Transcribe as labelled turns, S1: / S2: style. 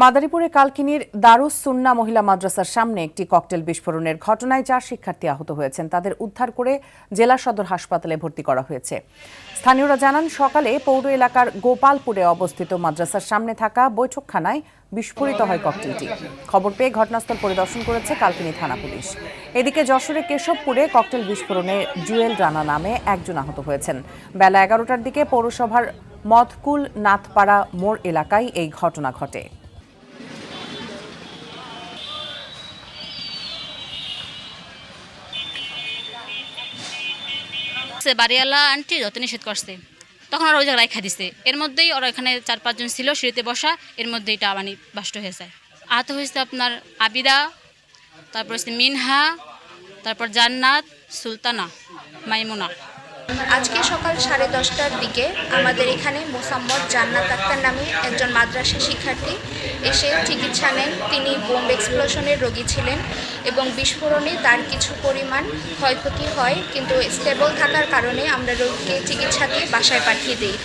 S1: মাদারীপুরে কালকিনির দারুস সুন্নাহ মহিলা মাদ্রাসার সামনে একটি ককটেল বিস্ফোরণের ঘটনায় 4 শিক্ষার্থী আহত হয়েছেন। তাদের উদ্ধার করে জেলা সদর হাসপাতালে ভর্তি করা হয়েছে। স্থানীয়রা জানান, সকালে পৌর এলাকার গোপালপুরে অবস্থিত মাদ্রাসার সামনে থাকা বৈঠকখানায় বিস্ফোরিত হয় ককটেলটি। খবর পেয়ে ঘটনাস্থল পরিদর্শন করেছে কালকিনি থানা পুলিশ। এদিকে যশোরে কেশবপুরে ককটেল বিস্ফোরণে জুয়েল রানা নামে একজন আহত হয়েছেন। বেলা 11টার দিকে পৌরসভার মদকুল নাথপাড়া মোড় এলাকায় এই ঘটনা ঘটে।
S2: বাড়িওয়ালা আন্টি যত নিষেধ করছে, তখন ওরা ওই জায়গায় রাখা দিছে। এর মধ্যেই ওরা এখানে 4-5 জন ছিল সিঁড়িতে বসা, এর মধ্যে এটা মানে বাষ্ট হয়ে যায়। আহত হয়েছে আপনার আবিদা, তারপর হচ্ছে মিনহা, তারপর জান্নাত, সুলতানা, মাইমুনা।
S3: আজকে সকাল 10:30টার দিকে আমাদের এখানে মোসাম্মদ জান্নাত আক্তার নামে একজন মাদ্রাসা শিক্ষার্থী এসে চিকিৎসা নেন। তিনি বোম্ব এক্সপ্লোশনের রোগী ছিলেন এবং বিস্ফোরণে তার কিছু পরিমাণ ক্ষয়ক্ষতি হয়, কিন্তু স্টেবল থাকার কারণে আমরা রোগীকে চিকিৎসা দিয়ে বাসায় পাঠিয়ে দিই।